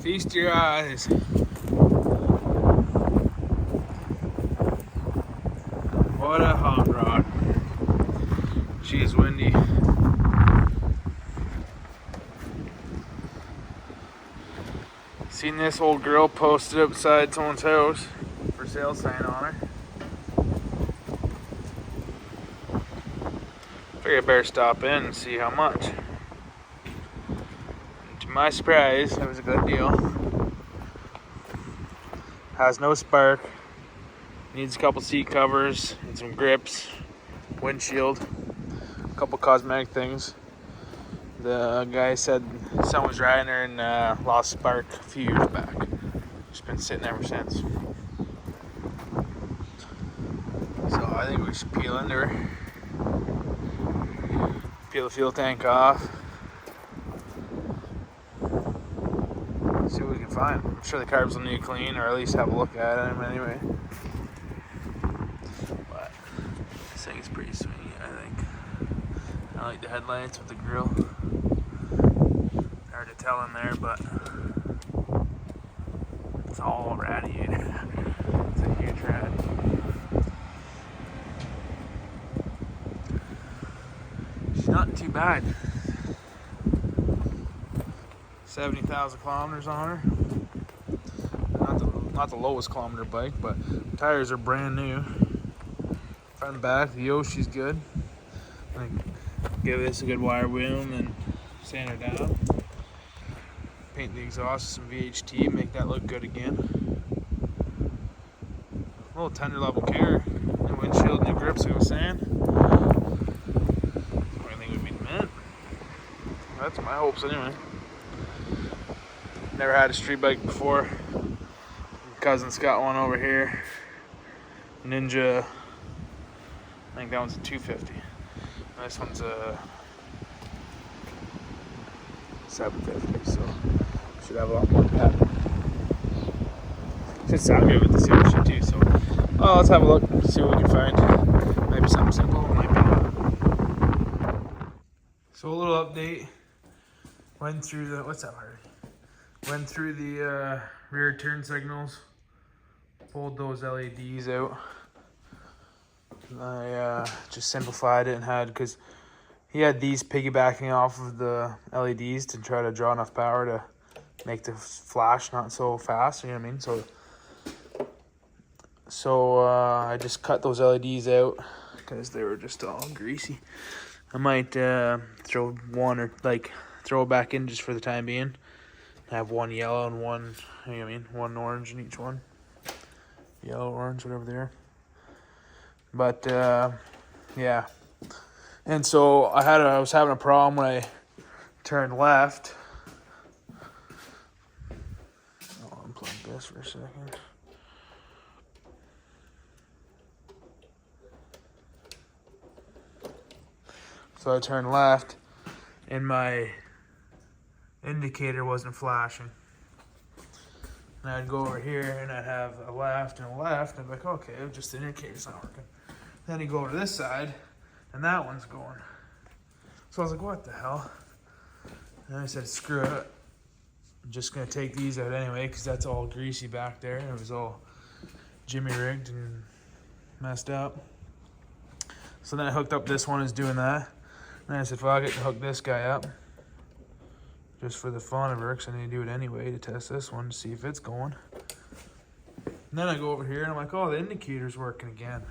Feast your eyes. What a hot rod. She's windy. Seen this old girl posted outside someone's house. For sale sign on her. Figured I better stop in and see how much. And to my surprise, it was a good deal. Has no spark. Needs a couple seat covers and some grips, windshield, a couple cosmetic things. The guy said someone was riding her and lost spark a few years back. Just been sitting ever since. So I think we should peel into her. Peel the fuel tank off. See what we can find. I'm sure the carbs will need clean, or at least have a look at them anyway. But this thing is pretty swingy, I think. I like the headlights with the grill. Hard to tell in there, but it's all radiated. It's a huge rad. She's not too bad. 70,000 kilometers on her. Not the lowest kilometer bike, but tires are brand new. Front and back, the Yoshi's good. I give this a good wire wheel and then sand her down. Paint the exhaust with some VHT, make that look good again. A little tender level care. New windshield, new grips, like I was saying. I think would be the mint. That's my hopes anyway. Never had a street bike before. My cousin's got one over here. Ninja. I think that one's a 250. And this one's a 750. So should have a lot more pep. Should sound good with the super shit too. So let's have a look. See what we can find. Maybe something simple. Might be. So a little update. Went through the Went through the rear turn signals, pulled those LEDs out. I just simplified it and had, because he had these piggybacking off of the LEDs to try to draw enough power to make the flash not so fast, you know what I mean? So I just cut those LEDs out because they were just all greasy. I might throw one or throw it back in just for the time being. I have one yellow and one, you know what I mean, one orange in each one. Yellow, orange, whatever they are. But, yeah. And so I was having a problem when I turned left. I'll unplug this for a second. So I turned left, and my indicator wasn't flashing. And I'd go over here and I'd have a left and a left. And I'd be like, okay, just the indicator's not working. Then you go over to this side and that one's going. So I was like, what the hell? And I said, screw it. I'm just gonna take these out anyway, because that's all greasy back there. It was all jimmy rigged and messed up. So then I hooked up this one, is doing that. And then I said, fuck it, hook this guy up. Just for the fun of it, because I need to do it anyway to test this one to see if it's going. And then I go over here and I'm like, oh, the indicator's working again.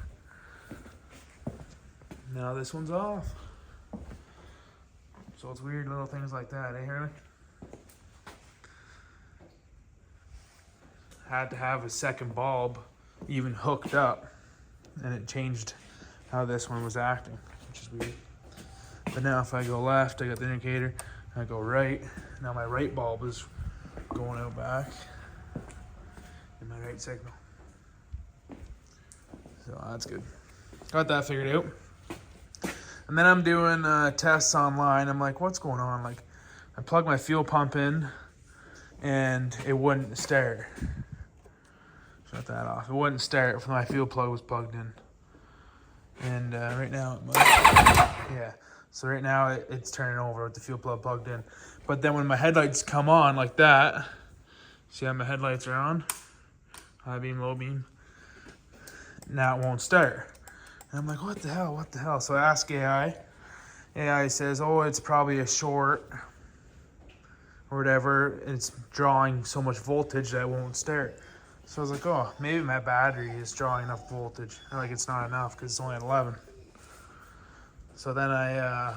Now this one's off. So it's weird little things like that, eh, Harley? Had to have a second bulb even hooked up, and it changed how this one was acting, which is weird. But now if I go left, I got the indicator. I go right, now my right bulb is going out back in my right signal. So that's good. Got that figured out. And then I'm doing tests online. I'm like, what's going on? Like, I plugged my fuel pump in and it wouldn't start. Shut that off. It wouldn't start when my fuel plug was plugged in. And right now, yeah. So right now it's turning over with the fuel plug plugged in. But then when my headlights come on like that, See how my headlights are on? High beam, low beam. Now it won't start. And I'm like, what the hell, what the hell? So I ask AI. AI says, oh, it's probably a short or whatever. It's drawing so much voltage that it won't start. So I was like, oh, maybe my battery is drawing enough voltage. And like, it's not enough because it's only at 11. So then I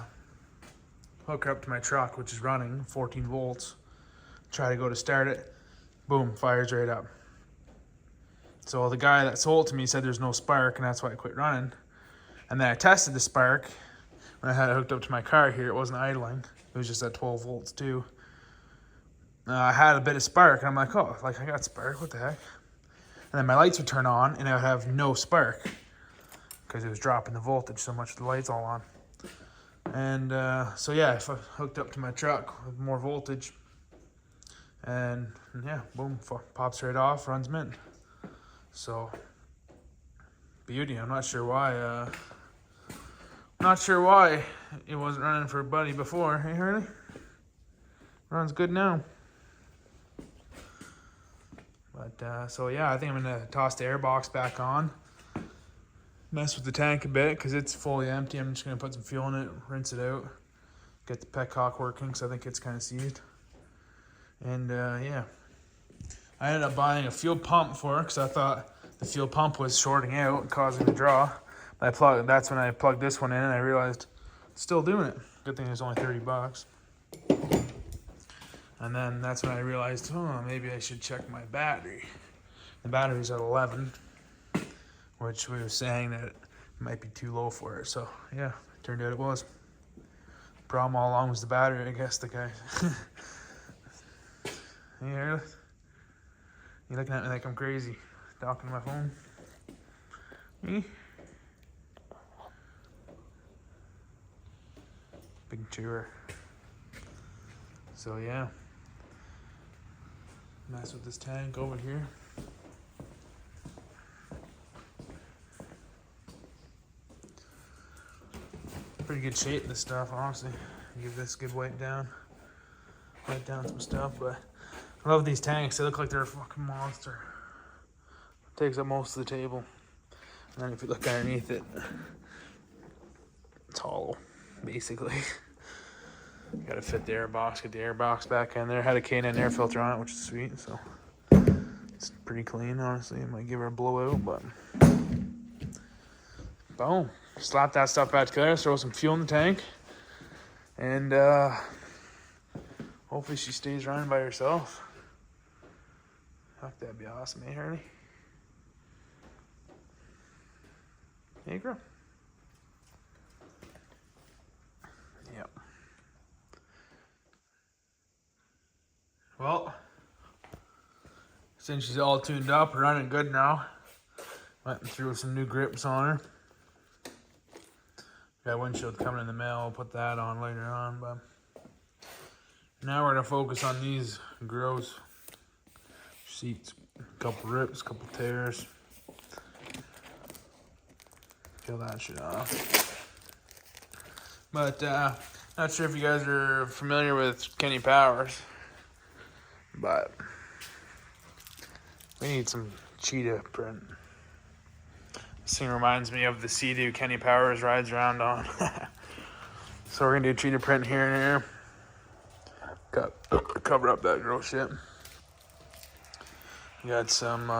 hook her up to my truck, which is running 14 volts. Try to go to start it. Boom, fires right up. So the guy that sold it to me said there's no spark, and that's why I quit running. And then I tested the spark. When I had it hooked up to my car here, it wasn't idling. It was just at 12 volts too. I had a bit of spark, and I'm like, oh, like I got spark, what the heck? And then my lights would turn on, and I would have no spark because it was dropping the voltage so much, the lights all on. And so yeah, I hooked up to my truck with more voltage, and yeah, boom, pops right off, runs mint. So beauty. I'm not sure why. Not sure why it wasn't running for Buddy before. Hey, Hurley? Runs good now. But so yeah, I think I'm gonna toss the air box back on. Mess with the tank a bit because it's fully empty. I'm just gonna put some fuel in it, rinse it out, get the petcock working because I think it's kind of seized. And yeah, I ended up buying a fuel pump for it because I thought the fuel pump was shorting out and causing the draw. That's when I plugged this one in and I realized it's still doing it. Good thing it was only $30. And then that's when I realized, oh, maybe I should check my battery. The battery's at 11, which we were saying that it might be too low for it. So yeah, turned out it was. Problem all along was the battery, I guess, the guy. Hey, Harley? You looking at me like I'm crazy, talking to my phone? Me? Big chewer. So yeah, mess with this tank over here. Pretty good shape, this stuff, honestly. Give this a good wipe down some stuff, but I love these tanks. They look like they're a fucking monster. Takes up most of the table. And then if you look underneath it, it's hollow, basically. You gotta fit the air box, get the air box back in there. Had a K9 air filter on it, which is sweet, so it's pretty clean, honestly. It might give her a blowout, but boom. Slap that stuff back together, throw some fuel in the tank, and hopefully she stays running by herself. Fuck, that'd be awesome, eh, Harley? Hey, girl. Yep. Well, since she's all tuned up, running good now. Went through some new grips on her. Got windshield coming in the mail. I'll put that on later on, but now we're gonna focus on these gross seats. A couple rips, couple tears. Peel that shit off. But not sure if you guys are familiar with Kenny Powers, but we need some cheetah print. This thing reminds me of the Sea-Doo Kenny Powers rides around on. So we're gonna do cheetah print here and here. Cover up that gross shit. We got some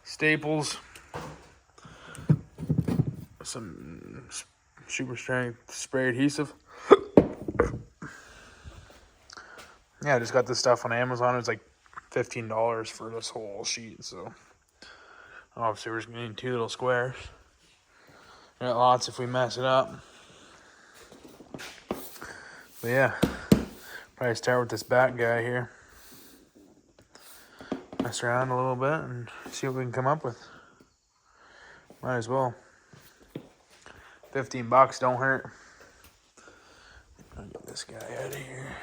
staples, some super strength spray adhesive. Yeah, I just got this stuff on Amazon. It was like $15 for this whole sheet, so obviously we're just gonna need 2 little squares. Got lots if we mess it up. But yeah, probably start with this back guy here. Mess around a little bit and see what we can come up with. Might as well. $15 don't hurt. I'll get this guy out of here.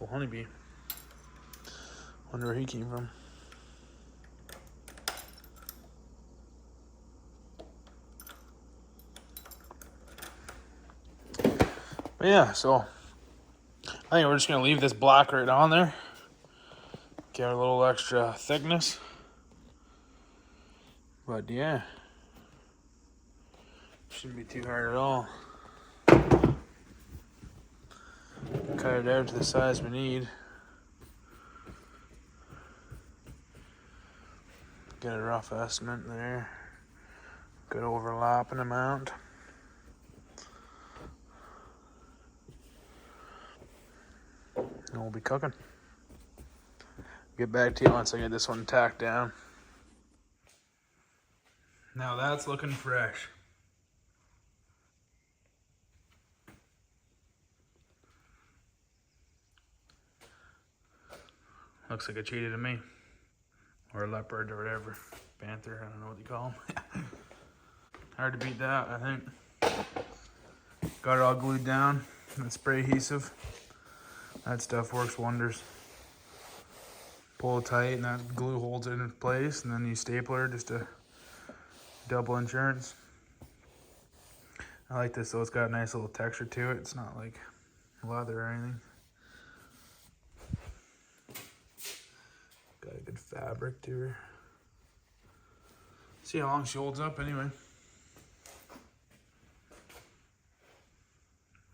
Little honeybee. Wonder where he came from. But yeah, so I think we're just gonna leave this black right on there. Get a little extra thickness. But yeah, shouldn't be too hard at all. Cut it out to the size we need. Get a rough estimate there. Good overlapping amount. And we'll be cooking. Get back to you once I get this one tacked down. Now that's looking fresh. Looks like a cheetah to me. Or a leopard or whatever. Panther, I don't know what you call them. Hard to beat that, I think. Got it all glued down. That spray adhesive. That stuff works wonders. Pull it tight and that glue holds it in place, and then you stapler just to double insurance. I like this though, it's got a nice little texture to it. It's not like leather or anything. Got a good fabric to her. See how long she holds up anyway.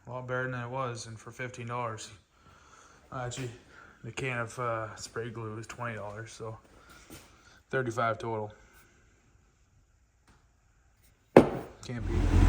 A lot better than it was, and for $15. Actually, the can of spray glue is $20, so $35 total. Can't beat it.